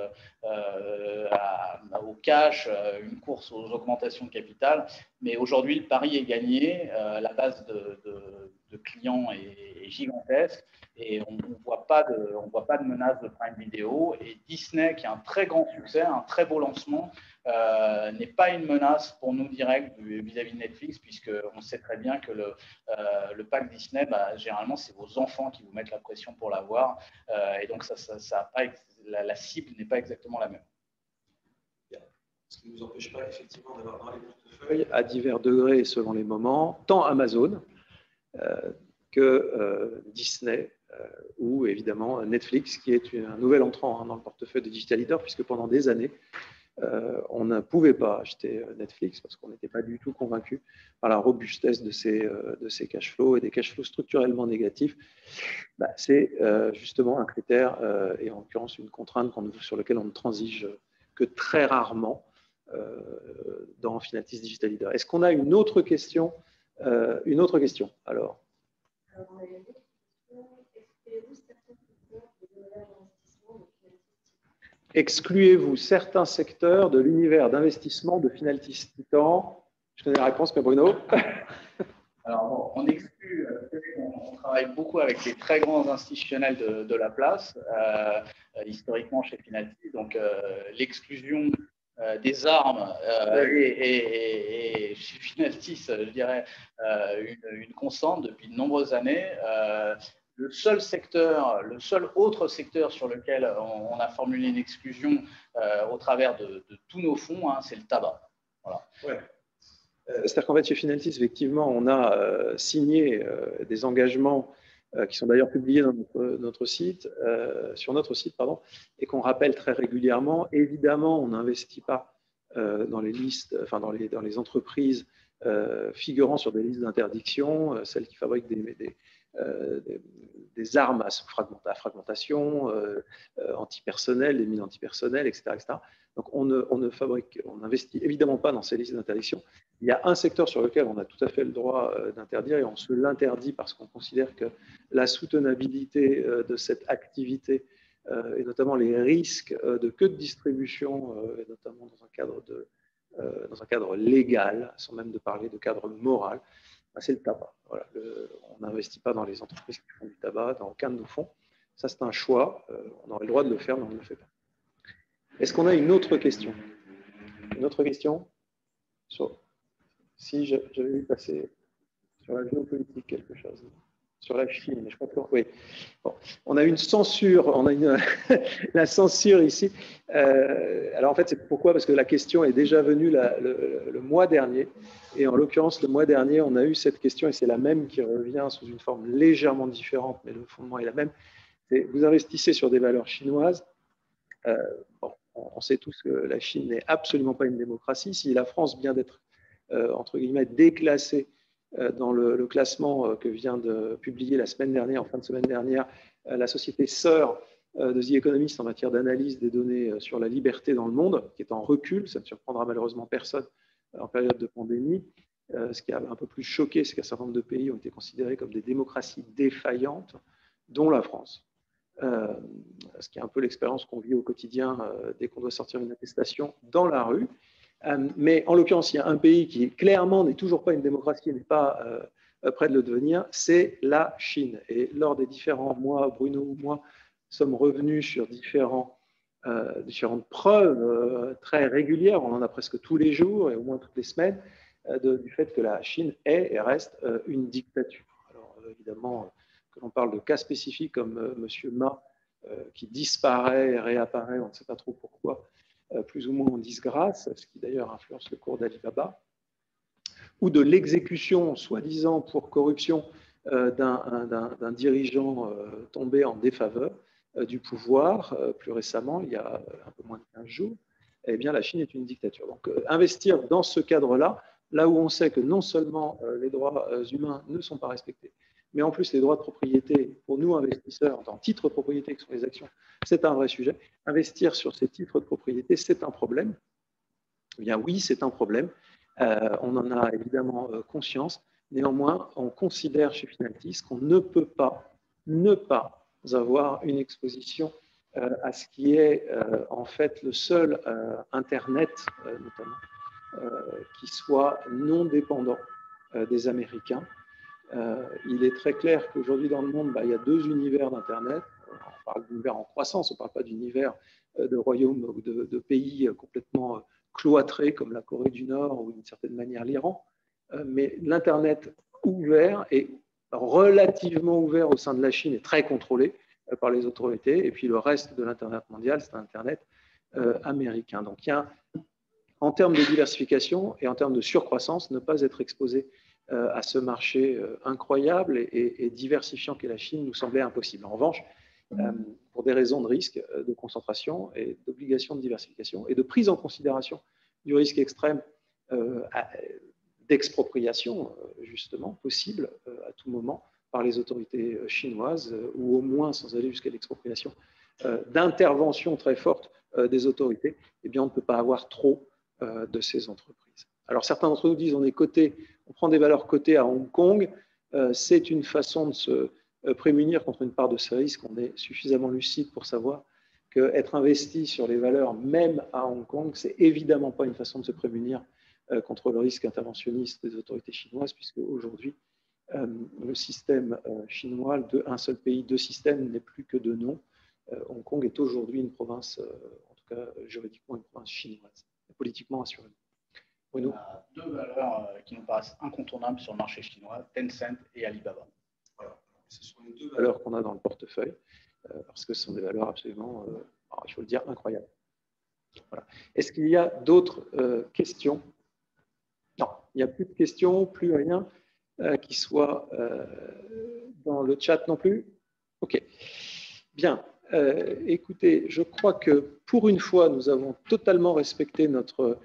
Speaker 2: au cash, une course aux augmentations de capital. Mais aujourd'hui, le pari est gagné, la base de clients est gigantesque et on ne voit pas de menace de Prime Video. Et Disney, qui a un très grand succès, un très beau lancement, n'est pas une menace pour nous direct vis-à-vis de Netflix, puisqu'on sait très bien que le pack Disney, bah, généralement, c'est vos enfants qui vous mettent la pression pour l'avoir. Et donc, la cible n'est pas exactement la même.
Speaker 1: Ce qui ne nous empêche pas effectivement d'avoir dans les portefeuilles, à divers degrés et selon les moments, tant Amazon que Disney ou évidemment Netflix, qui est un nouvel entrant, hein, dans le portefeuille de Digital Leader, puisque pendant des années, on ne pouvait pas acheter Netflix parce qu'on n'était pas du tout convaincu par la robustesse de ces cash flows et des cash flows structurellement négatifs. Bah, c'est justement un critère et en l'occurrence une contrainte sur laquelle on ne transige que très rarement dans Finatis Digital Leader. Est-ce qu'on a une autre question? Alors, excluez-vous certains secteurs de l'univers d'investissement de Finatis Titan? Je connais la réponse, mais Bruno.
Speaker 2: Alors, on exclut, on travaille beaucoup avec les très grands institutionnels de la place, historiquement chez Finatis. Donc, l'exclusion des armes et chez Finatis, je dirais, une constante depuis de nombreuses années. Le seul autre secteur sur lequel on a formulé une exclusion au travers de tous nos fonds, hein, c'est le tabac. Voilà.
Speaker 1: Ouais. C'est-à-dire qu'en fait, chez Finatis, effectivement, on a signé des engagements qui sont d'ailleurs publiés dans notre site, sur notre site, pardon, et qu'on rappelle très régulièrement. Évidemment, on n'investit pas dans les listes, enfin dans les entreprises figurant sur des listes d'interdiction, celles qui fabriquent des armes à fragmentation, antipersonnelles, des mines antipersonnelles, etc., etc. Donc, on n'investit évidemment pas dans ces listes d'interdiction. Il y a un secteur sur lequel on a tout à fait le droit d'interdire et on se l'interdit parce qu'on considère que la soutenabilité de cette activité et notamment les risques de queue de distribution, et notamment dans un cadre légal, sans même de parler de cadre moral, c'est le tabac. Voilà, on n'investit pas dans les entreprises qui font du tabac, dans aucun de nos fonds. Ça, c'est un choix. On aurait le droit de le faire, mais on ne le fait pas. Est-ce qu'on a une autre question? Une autre question? Si j'avais vu passer sur la géopolitique quelque chose, sur la Chine, mais je crois que oui. Bon. On a une censure, la censure ici. Alors en fait, c'est pourquoi? Parce que la question est déjà venue le mois dernier, et en l'occurrence le mois dernier, on a eu cette question et c'est la même qui revient sous une forme légèrement différente, mais le fondement est la même. Vous investissez sur des valeurs chinoises. Bon, on sait tous que la Chine n'est absolument pas une démocratie. Si la France vient d'être entre guillemets déclassée dans le classement que vient de publier la semaine dernière, en fin de semaine dernière, la société sœur de The Economist en matière d'analyse des données sur la liberté dans le monde, qui est en recul. Ça ne surprendra malheureusement personne en période de pandémie. Ce qui a un peu plus choqué, c'est qu'un certain nombre de pays ont été considérés comme des démocraties défaillantes, dont la France. Ce qui est un peu l'expérience qu'on vit au quotidien dès qu'on doit sortir une attestation dans la rue. Mais en l'occurrence, il y a un pays qui clairement n'est toujours pas une démocratie, n'est pas près de le devenir, c'est la Chine. Et lors des différents mois, Bruno ou moi sommes revenus sur différentes preuves très régulières, on en a presque tous les jours et au moins toutes les semaines, du fait que la Chine est et reste une dictature. Alors évidemment, que l'on parle de cas spécifiques comme M. Ma, qui disparaît et réapparaît, on ne sait pas trop pourquoi, plus ou moins en disgrâce, ce qui d'ailleurs influence le cours d'Alibaba, ou de l'exécution, soi-disant pour corruption, d'un dirigeant tombé en défaveur du pouvoir, plus récemment, il y a un peu moins de 15 jours, eh bien la Chine est une dictature. Donc investir dans ce cadre-là, là où on sait que non seulement les droits humains ne sont pas respectés, mais en plus les droits de propriété, pour nous investisseurs, en titres de propriété qui sont les actions, c'est un vrai sujet. Investir sur ces titres de propriété, c'est un problème. Eh bien oui, c'est un problème. On en a évidemment conscience. Néanmoins, on considère chez Finaltis qu'on ne peut pas ne pas avoir une exposition à ce qui est en fait le seul Internet, notamment, qui soit non dépendant des Américains. Il est très clair qu'aujourd'hui dans le monde, il y a deux univers d'Internet. On parle d'univers en croissance, on ne parle pas d'univers de royaumes ou de pays complètement cloîtrés comme la Corée du Nord ou d'une certaine manière l'Iran. Mais l'Internet ouvert est relativement ouvert au sein de la Chine et très contrôlé par les autorités. Et puis le reste de l'Internet mondial, c'est un Internet américain. Donc il y a, en termes de diversification et en termes de surcroissance, ne pas être exposé à ce marché incroyable et diversifiant qu'est la Chine nous semblait impossible. En revanche, pour des raisons de risque, de concentration et d'obligation de diversification et de prise en considération du risque extrême d'expropriation, justement, possible à tout moment par les autorités chinoises, ou au moins, sans aller jusqu'à l'expropriation, d'intervention très forte des autorités, eh bien, on ne peut pas avoir trop de ces entreprises. Alors, certains d'entre nous disent on est coté, on prend des valeurs cotées à Hong Kong, c'est une façon de se prémunir contre une part de ce risque. On est suffisamment lucide pour savoir qu'être investi sur les valeurs, même à Hong Kong, c'est évidemment pas une façon de se prémunir contre le risque interventionniste des autorités chinoises, puisque aujourd'hui, le système chinois de un seul pays, deux systèmes, n'est plus que de nom. Hong Kong est aujourd'hui une province, en tout cas juridiquement une province chinoise, politiquement assurément.
Speaker 2: Bruno. Il y a deux valeurs qui nous paraissent incontournables sur le marché chinois, Tencent et Alibaba.
Speaker 1: Voilà. Ce sont les deux valeurs qu'on a dans le portefeuille, parce que ce sont des valeurs absolument, il faut le dire, incroyables. Voilà. Est-ce qu'il y a d'autres questions? Non, il n'y a plus de questions, plus rien qui soit dans le chat non plus. OK. Bien. Écoutez, je crois que pour une fois, nous avons totalement respecté notre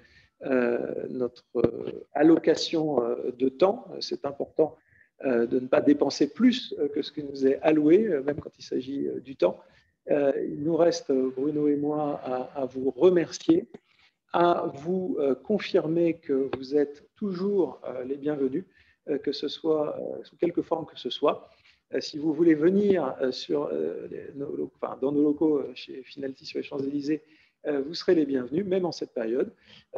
Speaker 1: allocation de temps. C'est important de ne pas dépenser plus que ce qui nous est alloué, même quand il s'agit du temps. Il nous reste, Bruno et moi, à vous remercier, à vous confirmer que vous êtes toujours les bienvenus, que ce soit sous quelque forme que ce soit. Si vous voulez venir dans nos locaux chez Finaltis sur les Champs-Élysées, vous serez les bienvenus, même en cette période,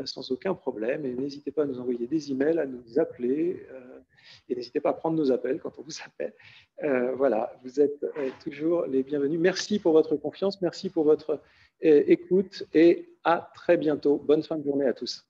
Speaker 1: sans aucun problème. Et n'hésitez pas à nous envoyer des emails, à nous appeler, et n'hésitez pas à prendre nos appels quand on vous appelle. Voilà, vous êtes toujours les bienvenus. Merci pour votre confiance, merci pour votre écoute, et à très bientôt. Bonne fin de journée à tous.